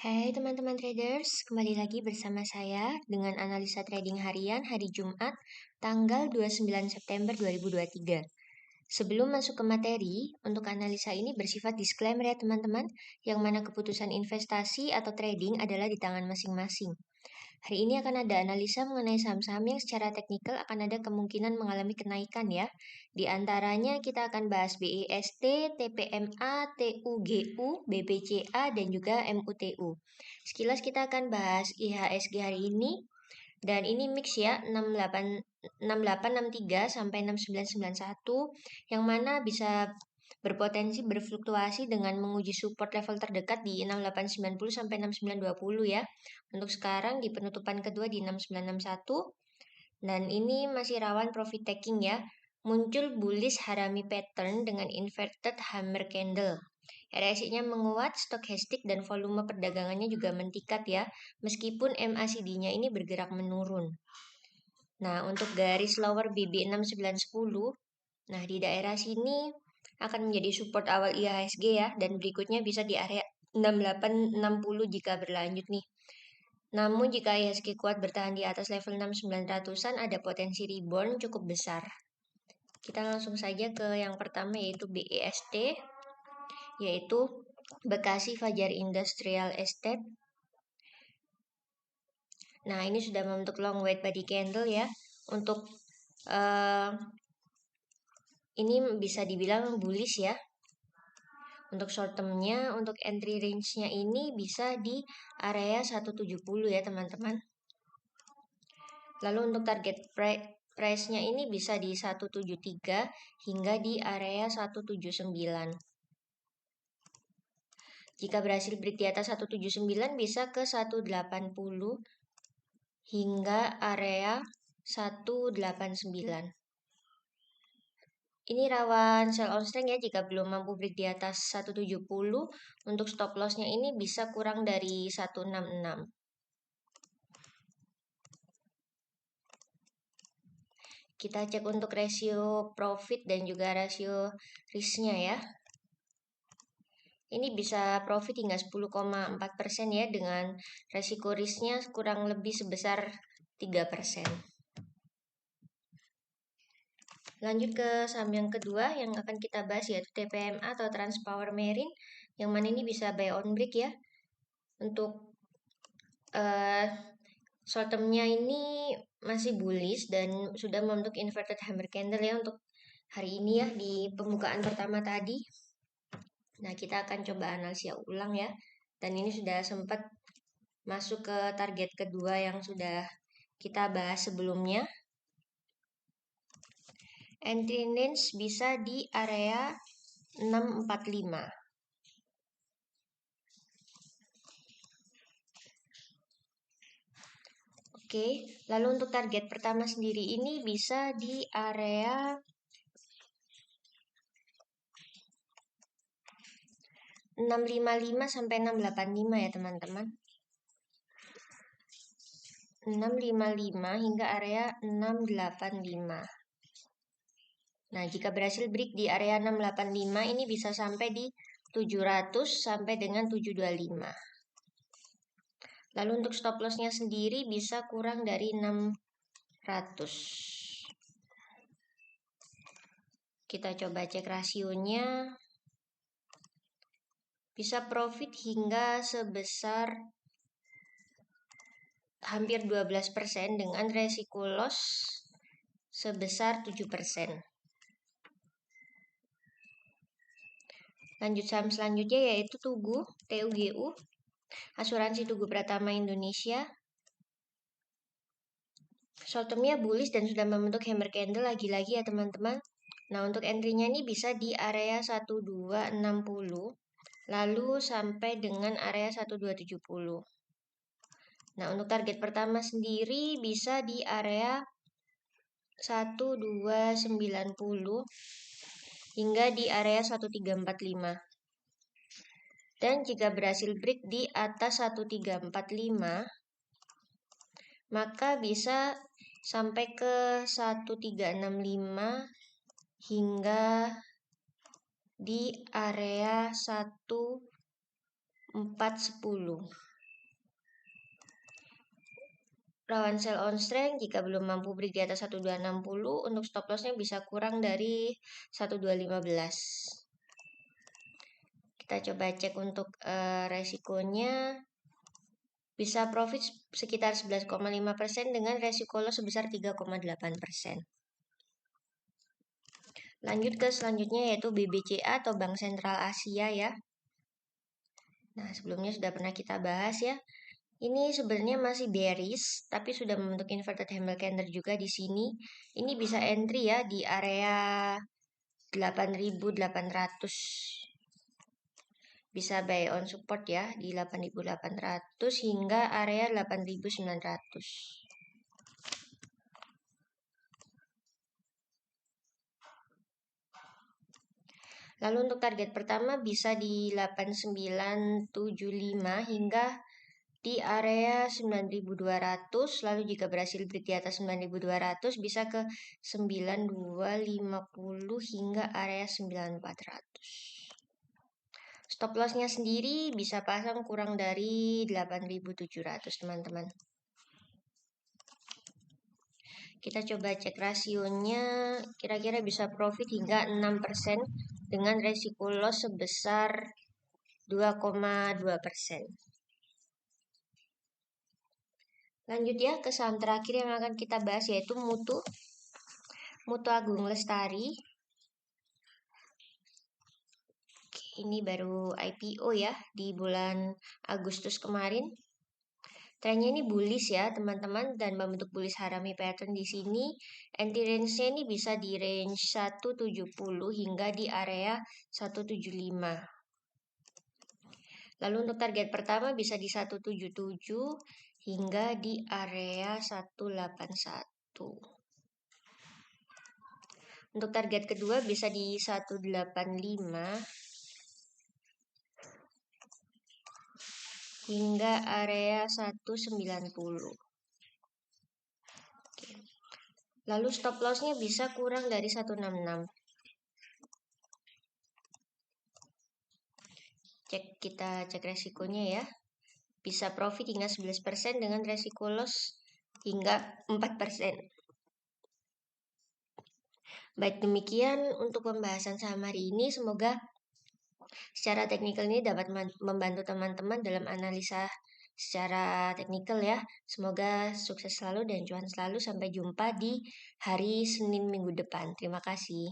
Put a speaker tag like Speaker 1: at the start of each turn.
Speaker 1: Hai teman-teman traders, kembali lagi bersama saya dengan analisa trading harian hari Jumat tanggal 29 September 2023. Sebelum masuk ke materi, untuk analisa ini bersifat disclaimer ya teman-teman, yang mana keputusan investasi atau trading adalah di tangan masing-masing. Hari ini akan ada analisa mengenai saham-saham yang secara teknikal akan ada kemungkinan mengalami kenaikan ya. Di antaranya kita akan bahas BIST, TPMA, TUGU, BBCA, dan juga MUTU. Sekilas kita akan bahas IHSG hari ini. Dan ini mix ya, 6863 sampai 6991, yang mana bisa berpotensi berfluktuasi dengan menguji support level terdekat di 6890 sampai 6920 ya. Untuk sekarang di penutupan kedua di 6961, dan ini masih rawan profit taking ya. Muncul bullish harami pattern dengan inverted hammer candle. RSI-nya menguat, stokastik dan volume perdagangannya juga meningkat ya, meskipun MACD-nya ini bergerak menurun. Nah, untuk garis lower BB6910, nah di daerah sini akan menjadi support awal IHSG ya, dan berikutnya bisa di area 6860 jika berlanjut nih. Namun jika IHSG kuat bertahan di atas level 6900-an, ada potensi rebound cukup besar. Kita langsung saja ke yang pertama yaitu BEST, yaitu Bekasi Fajar Industrial Estate. Nah, ini sudah membentuk long white body candle ya. Untuk ini bisa dibilang bullish ya. Untuk short term-nya, untuk entry range-nya ini bisa di area 170 ya teman-teman. Lalu untuk target price-nya ini bisa di 173 hingga di area 179. Jika berhasil break di atas 179 bisa ke 180 hingga area 189. Ini rawan sell on strength ya jika belum mampu break di atas 170. Untuk stop loss-nya ini bisa kurang dari 166. Kita cek untuk rasio profit dan juga rasio risk-nya ya. Ini bisa profit hingga 10,4% ya, dengan resiko risknya kurang lebih sebesar 3%. Lanjut ke saham yang kedua yang akan kita bahas yaitu TPMA atau Transpower Marine, yang mana ini bisa buy on break ya. Untuk short term-nya ini masih bullish dan sudah membentuk inverted hammer candle ya untuk hari ini ya di pembukaan pertama tadi. Nah, kita akan coba analisa ulang ya. Dan ini sudah sempat masuk ke target kedua yang sudah kita bahas sebelumnya. Entry range bisa di area 645. Oke, lalu untuk target pertama sendiri ini bisa di area 655 sampai 685 ya teman-teman. 655 hingga area 685. Nah, jika berhasil break di area 685 ini bisa sampai di 700 sampai dengan 725. Lalu untuk stop loss-nya sendiri bisa kurang dari 600. Kita coba cek rasionya. Bisa profit hingga sebesar hampir 12% dengan resiko loss sebesar 7%. Lanjut saham selanjutnya yaitu TUGU, TUGU, Asuransi Tugu Pratama Indonesia. Short term-nya bullish dan sudah membentuk hammer candle lagi-lagi ya teman-teman. Nah, untuk entry-nya ini bisa di area 1260 lalu sampai dengan area 1270. Nah, untuk target pertama sendiri bisa di area 1290 hingga di area 1345. Dan jika berhasil break di atas 1345, maka bisa sampai ke 1365 hingga di area 1410. rawan sell on strength jika belum mampu break di atas 1260. Untuk stop lossnya bisa kurang dari 1215. Kita coba cek untuk resikonya. Bisa profit sekitar 11,5% dengan resiko loss sebesar 3,8%. Lanjut ke selanjutnya yaitu BBCA atau Bank Sentral Asia ya. Nah, sebelumnya sudah pernah kita bahas ya. Ini sebenarnya masih bearish, tapi sudah membentuk inverted hammer candle juga di sini. Ini bisa entry ya di area 8.800. Bisa buy on support ya di 8.800 hingga area 8.900. Lalu untuk target pertama bisa di 8975 hingga di area 9200. Lalu jika berhasil break di atas 9200 bisa ke 9250 hingga area 9400. Stop lossnya sendiri bisa pasang kurang dari 8700 teman-teman. Kita coba cek rasionya, kira-kira bisa profit hingga 6% dengan resiko loss sebesar 2,2%. Lanjut ya ke saham terakhir yang akan kita bahas yaitu Mutu Agung Lestari. Ini baru IPO ya di bulan Agustus kemarin. Trennya ini bullish ya teman-teman dan membentuk bullish harami pattern di sini. Entry range-nya ini bisa di range 170 hingga di area 175. Lalu untuk target pertama bisa di 177 hingga di area 181. Untuk target kedua bisa di 185 hingga area 190. Oke. Lalu stop loss-nya bisa kurang dari 166. Kita cek resikonya ya. Bisa profit hingga 11% dengan resiko loss hingga 4%. Baik, demikian untuk pembahasan saham hari ini. Semoga secara teknikal ini dapat membantu teman-teman dalam analisa secara teknikal ya. Semoga sukses selalu dan cuan selalu. Sampai jumpa di hari Senin minggu depan. Terima kasih.